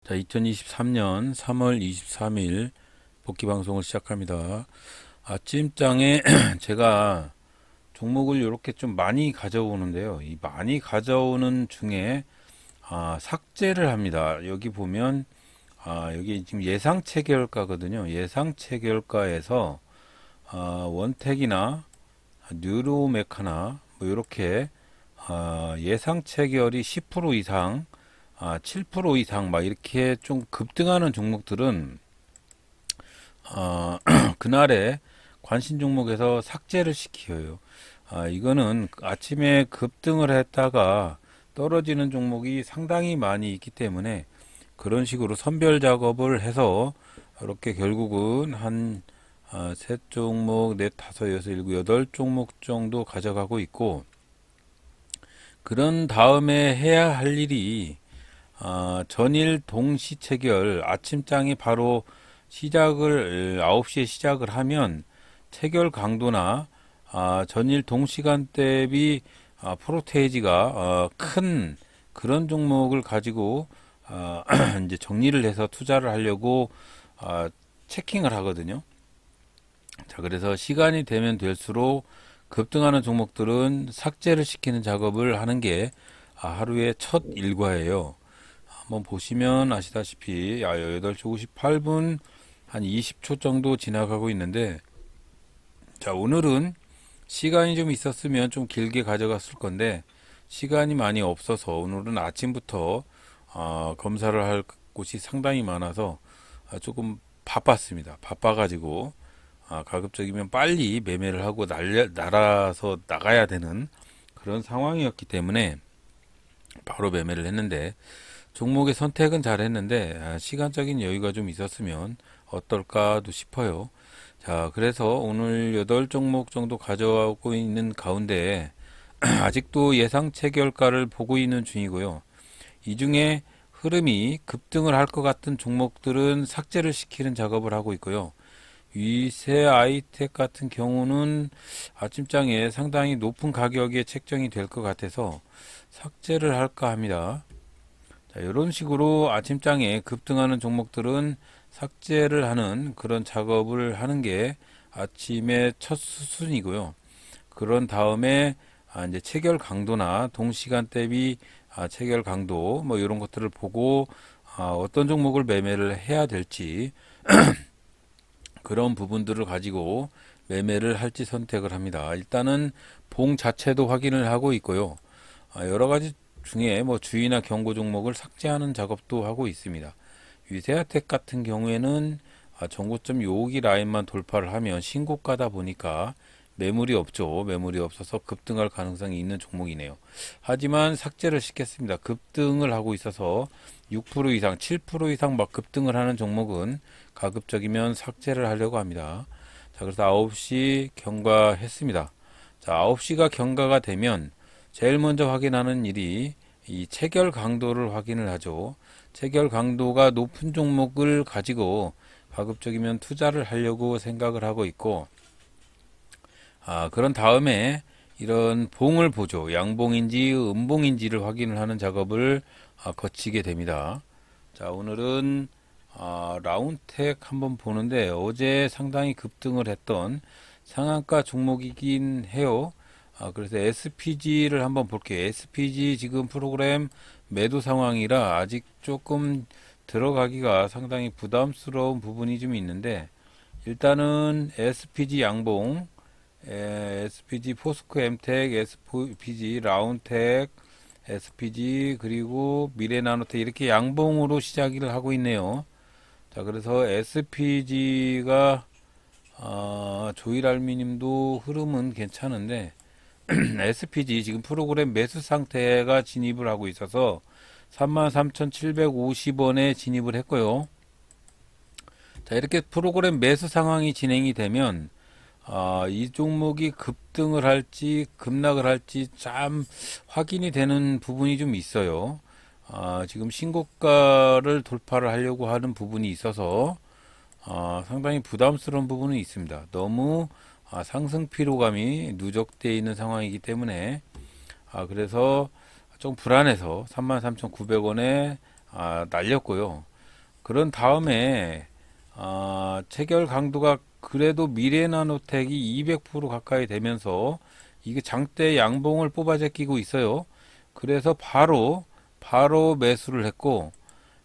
자, 2023년 3월 23일 복귀 방송을 시작합니다. 아침장에 제가 종목을 이렇게 좀 많이 가져오는데요. 이 많이 가져오는 중에 삭제를 합니다. 여기 보면 여기 지금 예상 체결가거든요. 예상 체결가에서 원택이나 뉴로메카나 뭐 이렇게 예상 체결이 10% 이상 7% 이상 막 이렇게 좀 급등하는 종목들은 그날에 관심 종목에서 삭제를 시켜요. 이거는 아침에 급등을 했다가 떨어지는 종목이 상당히 많이 있기 때문에 그런 식으로 선별 작업을 해서 이렇게 결국은 한 세 종목, 넷, 다섯, 여섯, 일곱, 여덟 종목 정도 가져가고 있고, 그런 다음에 해야 할 일이 전일 동시 체결 아침장이 바로 시작을 9시에 시작을 하면 체결 강도나 전일 동시간 대비 프로테이지가 큰 그런 종목을 가지고 이제 정리를 해서 투자를 하려고 체킹을 하거든요. 자, 그래서 시간이 되면 될수록 급등하는 종목들은 삭제를 시키는 작업을 하는 게 하루의 첫 일과예요. 한번 보시면 아시다시피 8시 58분 한 20초 정도 지나가고 있는데, 자, 오늘은 시간이 좀 있었으면 좀 길게 가져갔을 건데 시간이 많이 없어서 오늘은 아침부터 검사를 할 곳이 상당히 많아서 조금 바빴습니다. 바빠가지고 가급적이면 빨리 매매를 하고 날아서 나가야 되는 그런 상황이었기 때문에 바로 매매를 했는데, 종목의 선택은 잘 했는데 시간적인 여유가 좀 있었으면 어떨까도 싶어요. 자, 그래서 오늘 8종목 정도 가져가고 있는 가운데 아직도 예상 체결가를 보고 있는 중이고요. 이 중에 흐름이 급등을 할 것 같은 종목들은 삭제를 시키는 작업을 하고 있고요. 위세 아이텍 같은 경우는 아침장에 상당히 높은 가격에 책정이 될 것 같아서 삭제를 할까 합니다. 자, 이런 식으로 아침장에 급등하는 종목들은 삭제를 하는 그런 작업을 하는 게 아침의 첫 수순이고요. 그런 다음에 이제 체결 강도나 동시간 대비 체결 강도 뭐 이런 것들을 보고 어떤 종목을 매매를 해야 될지 그런 부분들을 가지고 매매를 할지 선택을 합니다. 일단은 봉 자체도 확인을 하고 있고요. 여러 가지 중에 뭐 주의나 경고 종목을 삭제하는 작업도 하고 있습니다. 위세아텍 같은 경우에는 전고점 요기 라인만 돌파를 하면 신고가다 보니까 매물이 없죠. 매물이 없어서 급등할 가능성이 있는 종목이네요. 하지만 삭제를 시켰습니다. 급등을 하고 있어서 6% 이상, 7% 이상 막 급등을 하는 종목은 가급적이면 삭제를 하려고 합니다. 자, 그래서 9시 경과했습니다. 자, 9시가 경과가 되면 제일 먼저 확인하는 일이 이 체결 강도를 확인을 하죠. 체결 강도가 높은 종목을 가지고 가급적이면 투자를 하려고 생각을 하고 있고, 그런 다음에 이런 봉을 보죠. 양봉인지 음봉인지를 확인을 하는 작업을 거치게 됩니다. 자, 오늘은 라운텍 한번 보는데 어제 상당히 급등을 했던 상한가 종목이긴 해요. 그래서 SPG를 한번 볼게요. SPG 지금 프로그램 매도 상황이라 아직 조금 들어가기가 상당히 부담스러운 부분이 좀 있는데, 일단은 SPG 양봉, SPG 포스코 엠텍, SPG 라운텍, SPG 그리고 미래나노텍 이렇게 양봉으로 시작을 하고 있네요. 자, 그래서 SPG가 조일알미님도 흐름은 괜찮은데 SPG 지금 프로그램 매수 상태가 진입을 하고 있어서 33,750원에 진입을 했고요. 자, 이렇게 프로그램 매수 상황이 진행이 되면 이 종목이 급등을 할지 급락을 할지 참 확인이 되는 부분이 좀 있어요. 지금 신고가를 돌파를 하려고 하는 부분이 있어서 상당히 부담스러운 부분은 있습니다. 너무 상승 피로감이 누적되어 있는 상황이기 때문에 그래서 좀 불안해서 33,900원에 날렸고요. 그런 다음에 체결 강도가 그래도 미래나노텍이 200% 가까이 되면서 이게 장대 양봉을 뽑아 제끼고 있어요. 그래서 바로 매수를 했고,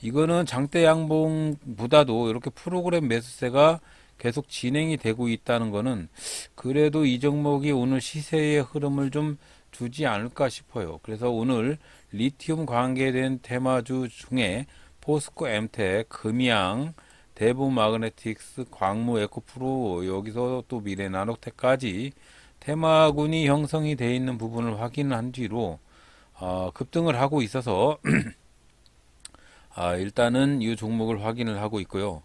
이거는 장대 양봉보다도 이렇게 프로그램 매수세가 계속 진행이 되고 있다는 거는 그래도 이 종목이 오늘 시세의 흐름을 좀 주지 않을까 싶어요. 그래서 오늘 리튬 관계된 테마주 중에 포스코 엠텍, 금양, 대부 마그네틱스, 광무, 에코프로, 여기서 또 미래 나노텍까지 테마군이 형성이 되어 있는 부분을 확인한 뒤로 급등을 하고 있어서 일단은 이 종목을 확인을 하고 있고요.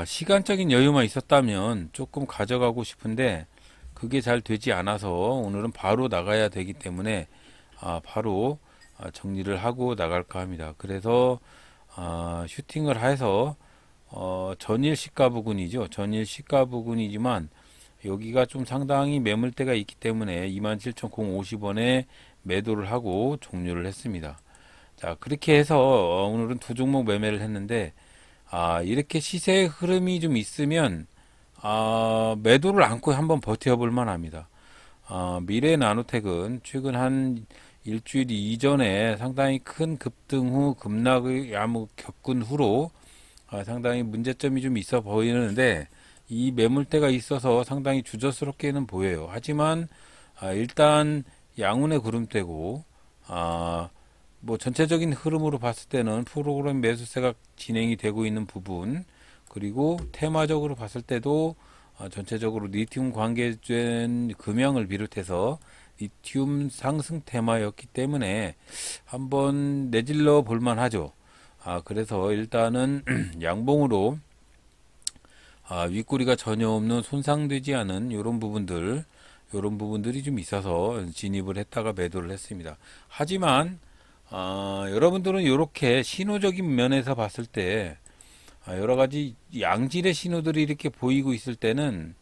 시간적인 여유만 있었다면 조금 가져가고 싶은데 그게 잘 되지 않아서 오늘은 바로 나가야 되기 때문에 바로 정리를 하고 나갈까 합니다. 그래서 슈팅을 해서 전일 시가 부근이죠. 전일 시가 부근이지만 여기가 좀 상당히 매물대가 있기 때문에 27,050원에 매도를 하고 종료를 했습니다. 자, 그렇게 해서 오늘은 두 종목 매매를 했는데 이렇게 시세의 흐름이 좀 있으면 매도를 안고 한번 버텨볼 만합니다. 미래 나노텍은 최근 한 일주일 이전에 상당히 큰 급등 후 급락을 겪은 후로 상당히 문제점이 좀 있어 보이는데 이 매물대가 있어서 상당히 주저스럽게는 보여요. 하지만 일단 양운의 구름대고 뭐 전체적인 흐름으로 봤을 때는 프로그램 매수세가 진행이 되고 있는 부분, 그리고 테마적으로 봤을 때도 전체적으로 리튬 관계된 금형을 비롯해서 리튬 상승 테마였기 때문에 한번 내질러 볼만 하죠. 그래서 일단은 양봉으로 윗꼬리가 전혀 없는 손상되지 않은 이런 부분들이 좀 있어서 진입을 했다가 매도를 했습니다. 하지만 여러분들은 이렇게 신호적인 면에서 봤을 때 여러 가지 양질의 신호들이 이렇게 보이고 있을 때는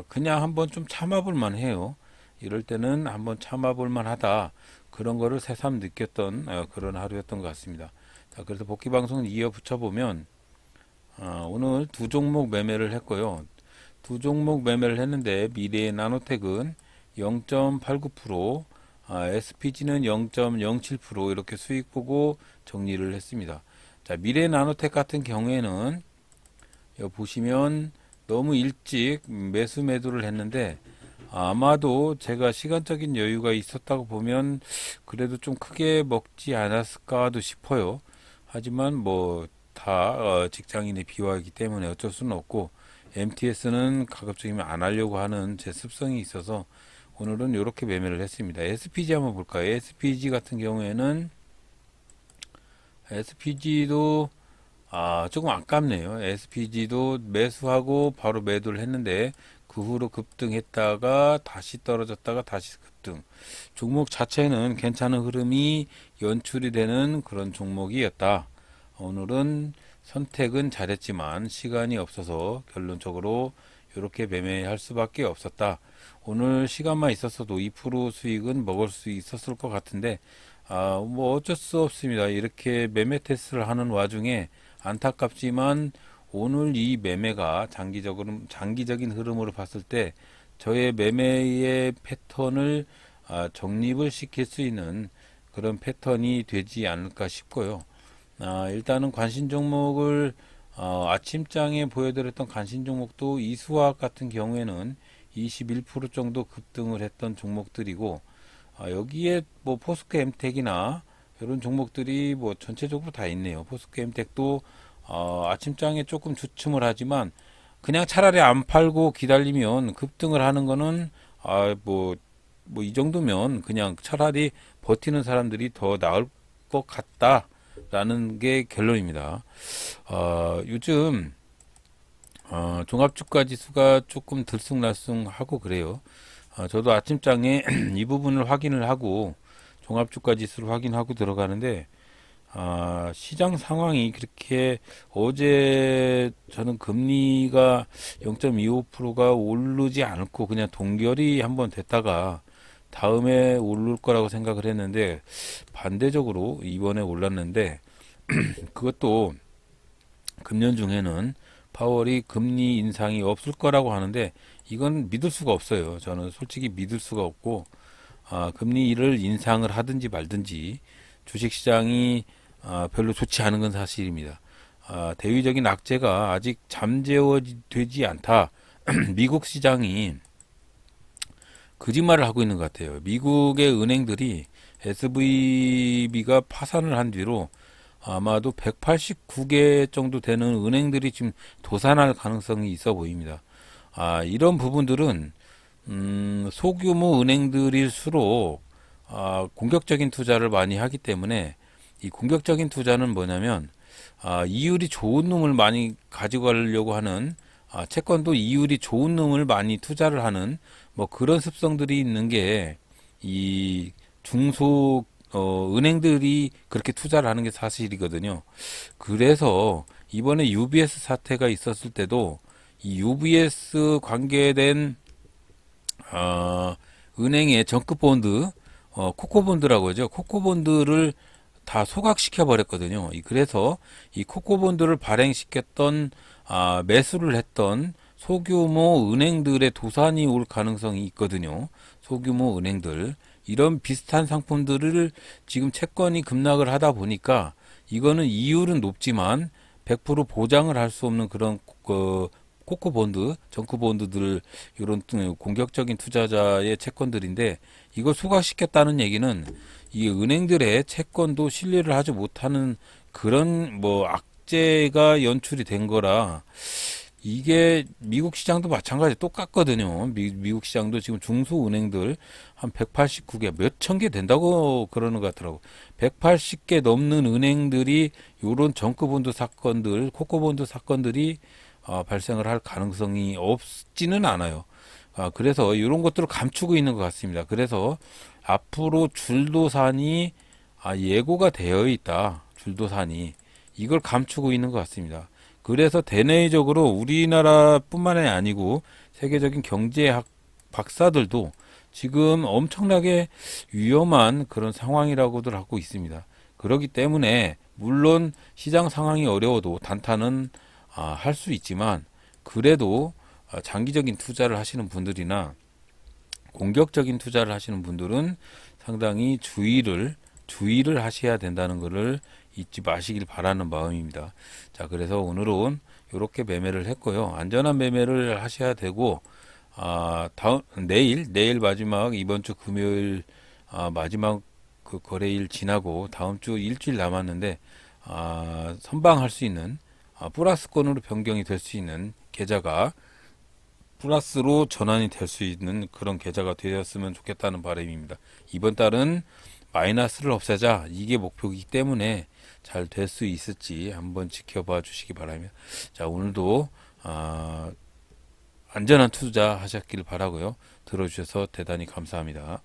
그냥 한번 좀 참아볼 만해요. 이럴 때는 한번 참아볼 만하다. 그런 거를 새삼 느꼈던 그런 하루였던 것 같습니다. 자, 그래서 복귀 방송을 이어 붙여보면 오늘 두 종목 매매를 했고요. 두 종목 매매를 했는데 미래 나노텍은 0.89%, SPG는 0.07% 이렇게 수익 보고 정리를 했습니다. 자, 미래 나노텍 같은 경우에는 여기 보시면 너무 일찍 매도를 했는데 아마도 제가 시간적인 여유가 있었다고 보면 그래도 좀 크게 먹지 않았을까도 싶어요. 하지만 뭐 다 직장인의 비화이기 때문에 어쩔 수는 없고 MTS는 가급적이면 안 하려고 하는 제 습성이 있어서 오늘은 이렇게 매매를 했습니다. SPG 한번 볼까요? SPG 같은 경우에는 SPG도 조금 아깝네요. SPG도 매수하고 바로 매도를 했는데 그 후로 급등했다가 다시 떨어졌다가 다시 급등. 종목 자체는 괜찮은 흐름이 연출이 되는 그런 종목이었다. 오늘은 선택은 잘했지만 시간이 없어서 결론적으로 이렇게 매매할 수밖에 없었다. 오늘 시간만 있었어도 2% 수익은 먹을 수 있었을 것 같은데 뭐 어쩔 수 없습니다. 이렇게 매매 테스트를 하는 와중에 안타깝지만 오늘 이 매매가 장기적인 흐름으로 봤을 때 저의 매매의 패턴을 정립을 시킬 수 있는 그런 패턴이 되지 않을까 싶고요. 일단은 관심 종목을 아침장에 보여드렸던 관심 종목도 이수화학 같은 경우에는 21% 정도 급등을 했던 종목들이고 여기에 뭐 포스코 엠텍이나 이런 종목들이 뭐 전체적으로 다 있네요. 포스코 엠텍도 아침장에 조금 주춤을 하지만 그냥 차라리 안 팔고 기다리면 급등을 하는 거는 뭐 이 정도면 그냥 차라리 버티는 사람들이 더 나을 것 같다라는 게 결론입니다. 요즘 종합주가 지수가 조금 들쑥날쑥하고 그래요. 저도 아침장에 이 부분을 확인을 하고 종합주가 지수를 확인하고 들어가는데 시장 상황이 그렇게 어제 저는 금리가 0.25%가 오르지 않고 그냥 동결이 한번 됐다가 다음에 오를 거라고 생각을 했는데 반대적으로 이번에 올랐는데 그것도 금년 중에는 파월이 금리 인상이 없을 거라고 하는데 이건 믿을 수가 없어요. 저는 솔직히 믿을 수가 없고 금리를 인상을 하든지 말든지 주식시장이 별로 좋지 않은 건 사실입니다. 대위적인 악재가 아직 잠재워지지 않다. 미국 시장이 거짓말을 하고 있는 것 같아요. 미국의 은행들이 SVB가 파산을 한 뒤로 아마도 189개 정도 되는 은행들이 지금 도산할 가능성이 있어 보입니다. 이런 부분들은 소규모 은행들일수록 공격적인 투자를 많이 하기 때문에 이 공격적인 투자는 뭐냐면 이율이 좋은 놈을 많이 가지고 가려고 하는 채권도 이율이 좋은 놈을 많이 투자를 하는 뭐 그런 습성들이 있는 게 이 중소 은행들이 그렇게 투자를 하는 게 사실이거든요. 그래서 이번에 UBS 사태가 있었을 때도 이 UBS 관계된 은행의 정크본드, 코코본드라고 하죠. 코코본드를 다 소각시켜 버렸거든요. 그래서 이 코코본드를 발행시켰던 매수를 했던 소규모 은행들의 도산이 올 가능성이 있거든요. 소규모 은행들 이런 비슷한 상품들을 지금 채권이 급락을 하다 보니까 이거는 이율은 높지만 100% 보장을 할 수 없는 그런 코코본드, 정크본드들 이런 공격적인 투자자의 채권들인데 이걸 소각시켰다는 얘기는 이 은행들의 채권도 신뢰를 하지 못하는 그런 뭐 악재가 연출이 된 거라 이게 미국 시장도 마찬가지 똑같거든요. 미국 시장도 지금 중소은행들 한 189개, 몇 천 개 된다고 그러는 것 같더라고. 180개 넘는 은행들이 요런 정크본드 사건들, 코코본드 사건들이 발생을 할 가능성이 없지는 않아요. 그래서 이런 것들을 감추고 있는 것 같습니다. 그래서 앞으로 줄도산이 예고가 되어 있다. 줄도산이 이걸 감추고 있는 것 같습니다. 그래서 대내적으로 우리나라뿐만이 아니고 세계적인 경제학 박사들도 지금 엄청나게 위험한 그런 상황이라고들 하고 있습니다. 그렇기 때문에 물론 시장 상황이 어려워도 단타는 할 수 있지만 그래도 장기적인 투자를 하시는 분들이나 공격적인 투자를 하시는 분들은 상당히 주의를 하셔야 된다는 것을 잊지 마시길 바라는 마음입니다. 자, 그래서 오늘은 이렇게 매매를 했고요. 안전한 매매를 하셔야 되고, 내일 마지막 이번 주 금요일 마지막 그 거래일 지나고 다음 주 일주일 남았는데 선방할 수 있는 플러스권으로 변경이 될 수 있는 계좌가 플러스로 전환이 될 수 있는 그런 계좌가 되었으면 좋겠다는 바람입니다. 이번 달은 마이너스를 없애자 이게 목표이기 때문에 잘 될 수 있을지 한번 지켜봐 주시기 바랍니다. 자, 오늘도 안전한 투자 하셨길 바라고요. 들어주셔서 대단히 감사합니다.